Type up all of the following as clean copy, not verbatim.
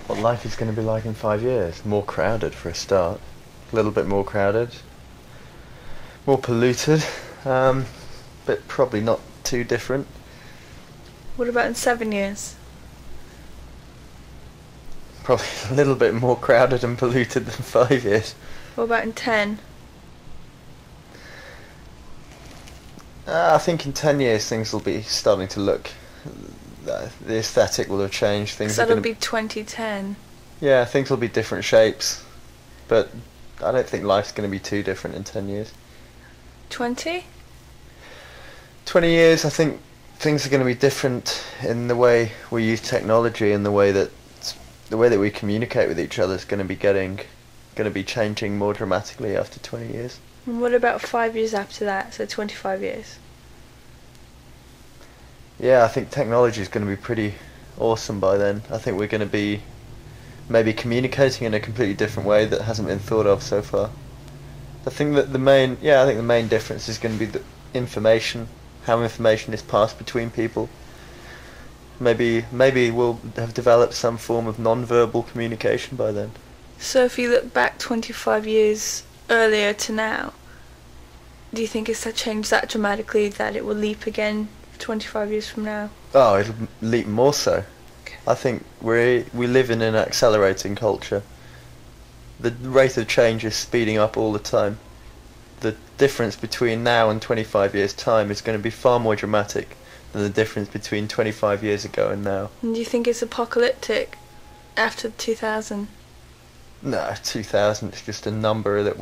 what life is going to be like in 5 years. More crowded for a start. A little bit more crowded. More polluted. But probably not too different. What about in 7 years? Probably a little bit more crowded and polluted than 5 years. What about in 10? I think in 10 years things will be starting to look... the aesthetic will have changed. Things So that'll be 2010. Yeah, things will be different shapes. But I don't think life's going to be too different in 10 years. 20? 20 years, I think things are going to be different in the way we use technology and the way that we communicate with each other is going to be changing more dramatically after 20 years. And what about 5 years after that, so 25 years? Yeah, I think technology is going to be pretty awesome by then. I think we're going to be maybe communicating in a completely different way that hasn't been thought of so far. I think that the main difference is going to be the information, how information is passed between people. Maybe we'll have developed some form of non-verbal communication by then. So if you look back 25 years earlier to now, do you think it's changed that dramatically that it will leap again 25 years from now? Oh, it'll leap more so. Okay. I think we live in an accelerating culture. The rate of change is speeding up all the time. The difference between now and 25 years' time is going to be far more dramatic than the difference between 25 years ago and now. And do you think it's apocalyptic after 2000? No, 2000 is just a number that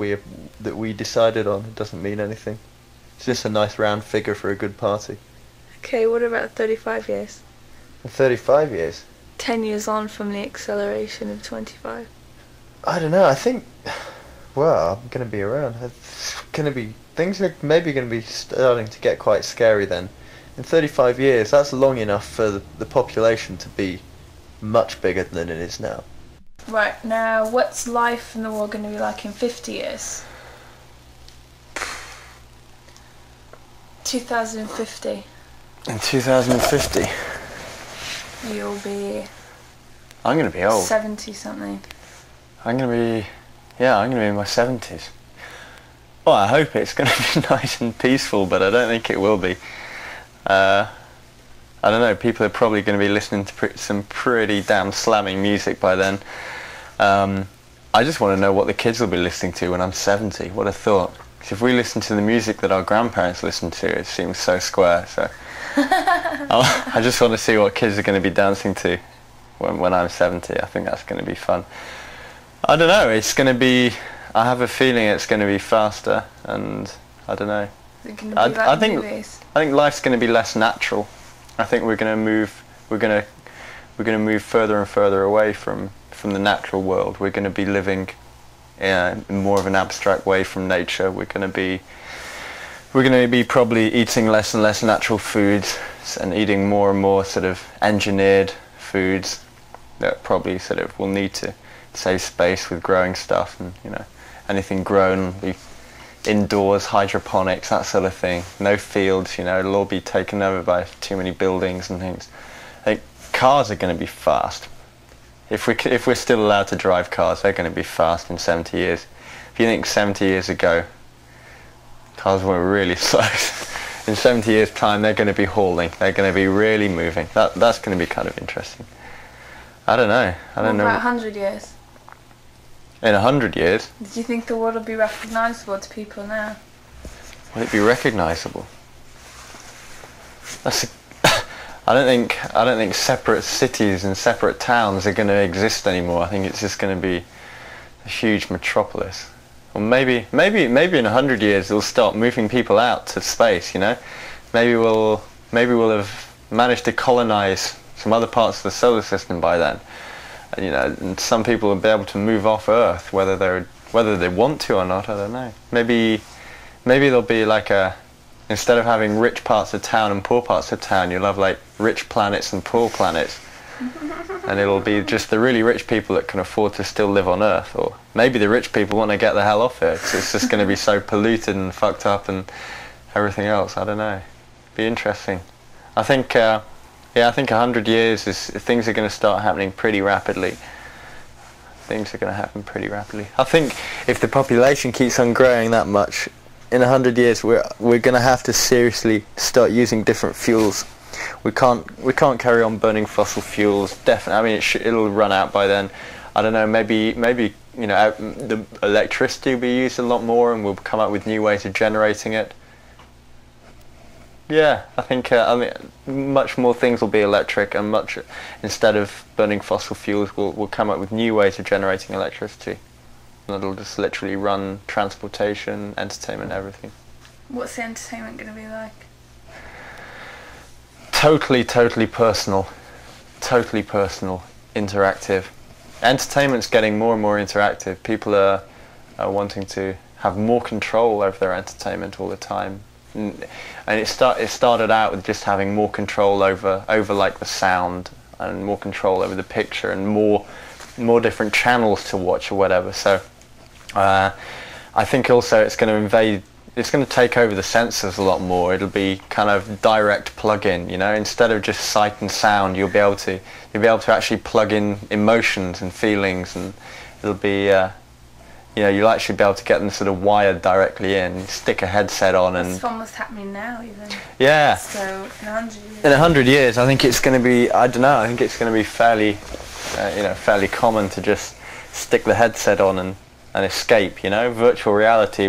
we decided on. It doesn't mean anything. It's just a nice round figure for a good party. Okay, what about 35 years? 35 years? 10 years on from the acceleration of 25. I don't know, I think... Well, I'm going to be around. Things are maybe going to be starting to get quite scary then. In 35 years, that's long enough for the population to be much bigger than it is now. Right, now what's life in the world going to be like in 50 years? 2050. In 2050? You'll be... I'm going to be old. 70 something. I'm going to be in my 70s. Well, I hope it's going to be nice and peaceful, but I don't think it will be. I don't know, people are probably going to be listening to some pretty damn slamming music by then. I just want to know what the kids will be listening to when I'm 70. What a thought. 'Cause if we listen to the music that our grandparents listened to, it seems so square. So I just want to see what kids are going to be dancing to when I'm 70. I think that's going to be fun. I don't know, it's going to be... I have a feeling it's going to be faster, and I don't know. Is it going to be like movies? I think life's going to be less natural. I think we're going to move further and further away from the natural world. We're going to be living in more of an abstract way from nature. We're going to be probably eating less and less natural foods and eating more and more sort of engineered foods that probably sort of will need to save space with growing stuff, and anything grown will be indoors, hydroponics, that sort of thing. No fields, it'll all be taken over by too many buildings and things. I think cars are going to be fast. If we're still allowed to drive cars, they're going to be fast in 70 years. If you think 70 years ago, cars were really slow. In 70 years' time, they're going to be hauling. They're going to be really moving. That's going to be kind of interesting. I don't know. What about 100 years? In 100 years? Do you think the world will be recognisable to people now? Will it be recognisable? I don't think separate cities and separate towns are going to exist anymore. I think it's just going to be a huge metropolis. Or maybe in 100 years they'll start moving people out to space. Maybe we'll have managed to colonise some other parts of the solar system by then. And some people will be able to move off Earth, whether they want to or not. I don't know. Maybe there'll be like instead of having rich parts of town and poor parts of town, you'll have like rich planets and poor planets, and it'll be just the really rich people that can afford to still live on Earth, or maybe the rich people want to get the hell off it. It's just going to be so polluted and fucked up and everything else. I don't know. Be interesting. I think 100 years things are going to start happening pretty rapidly. things are going to happen pretty rapidly. I think if the population keeps on growing that much, in 100 years we're going to have to seriously start using different fuels. We can't carry on burning fossil fuels. Definitely. I mean, it'll run out by then. I don't know. Maybe the electricity will be used a lot more, and we'll come up with new ways of generating it. Yeah, I think much more things will be electric, and instead of burning fossil fuels, we'll come up with new ways of generating electricity. And it'll just literally run transportation, entertainment, everything. What's the entertainment going to be like? Totally personal, interactive. Entertainment's getting more and more interactive. People are wanting to have more control over their entertainment all the time. And it started out with just having more control over like the sound, and more control over the picture, and more different channels to watch or whatever. So I think also it's going to take over the senses a lot more. It'll be kind of direct plug-in, instead of just sight and sound. You'll be able to actually plug in emotions and feelings, and it'll be you'll actually be able to get them sort of wired directly in, stick a headset on, and... That's almost happening now, even. Yeah. So, in 100 years... In 100 years, I think it's going to be, I don't know, I think it's going to be fairly common to just stick the headset on and escape, Virtual reality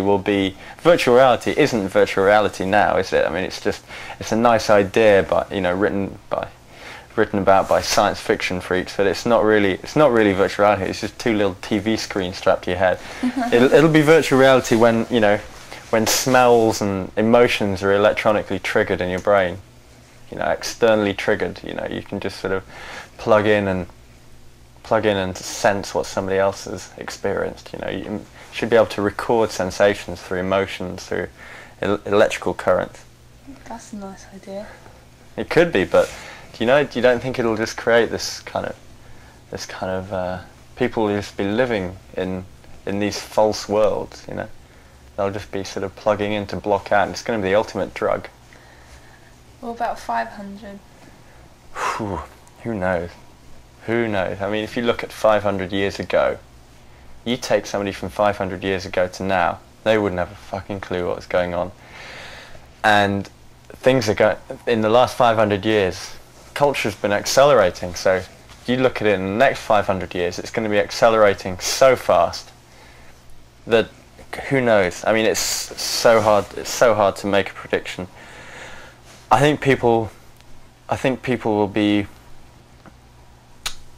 isn't virtual reality now, is it? I mean, it's a nice idea, but, written about by science fiction freaks, but it's not really virtual reality. It's just two little TV screens strapped to your head. It'll be virtual reality when smells and emotions are electronically triggered in your brain, externally triggered. You can just sort of plug in and sense what somebody else has experienced. You should be able to record sensations through emotions, through electrical currents. That's a nice idea. It could be, but you don't think it'll just create this kind of people will just be living in these false worlds, They'll just be sort of plugging in to block out, and it's going to be the ultimate drug. What about 500? Who knows? I mean, if you look at 500 years ago, you take somebody from 500 years ago to now, they wouldn't have a fucking clue what was going on. And things are going, in the last 500 years, culture's been accelerating, so you look at it in the next 500 years, it's going to be accelerating so fast that who knows? I mean, it's so hard to make a prediction. I think people will be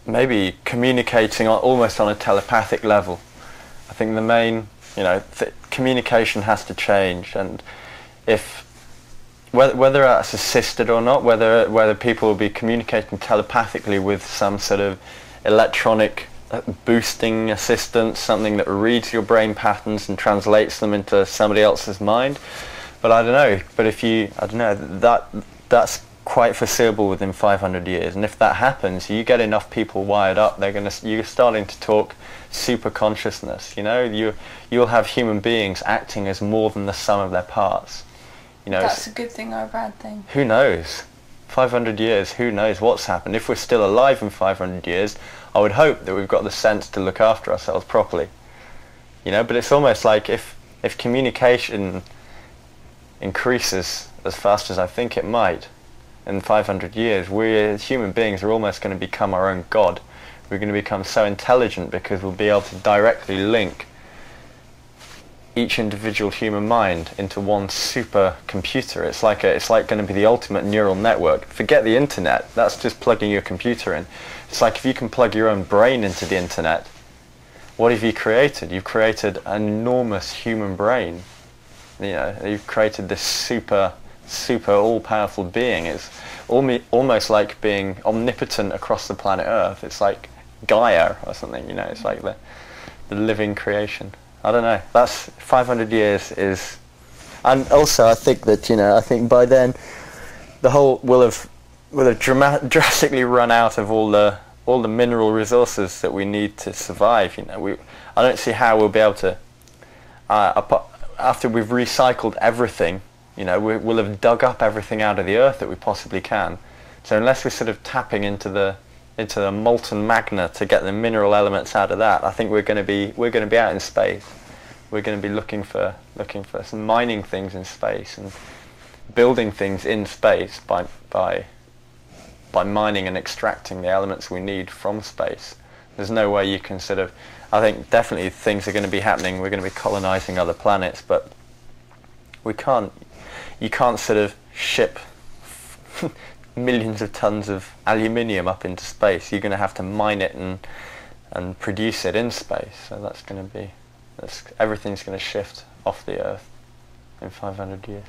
maybe communicating almost on a telepathic level. I think the main, communication has to change, and whether that's assisted or not, whether people will be communicating telepathically with some sort of electronic boosting assistant, something that reads your brain patterns and translates them into somebody else's mind. But I don't know. But that's quite foreseeable within 500 years. And if that happens, you get enough people wired up, you're starting to talk super consciousness. You'll have human beings acting as more than the sum of their parts. That's a good thing or a bad thing? Who knows? 500 years, who knows what's happened? If we're still alive in 500 years, I would hope that we've got the sense to look after ourselves properly. But it's almost like if communication increases as fast as I think it might in 500 years, we as human beings are almost going to become our own god. We're going to become so intelligent because we'll be able to directly link each individual human mind into one super computer. It's like going to be the ultimate neural network. Forget the internet, that's just plugging your computer in. It's like if you can plug your own brain into the internet, what have you created? You've created an enormous human brain. You've created this super all-powerful being. It's almost like being omnipotent across the planet Earth. It's like Gaia or something, it's like the living creation. I don't know. That's 500 years is, and also I think that I think by then the whole will have drastically run out of all the mineral resources that we need to survive. I don't see how we'll be able to after we've recycled everything. We'll have dug up everything out of the earth that we possibly can. So unless we're sort of tapping into the into a molten magma to get the mineral elements out of that, I think we're going to be out in space. We're going to be looking for some mining things in space and building things in space by mining and extracting the elements we need from space. There's no way you can sort of, I think definitely things are going to be happening. We're going to be colonizing other planets, but you can't sort of ship millions of tons of aluminium up into space. You're going to have to mine it and produce it in space. So everything's going to shift off the Earth in 500 years.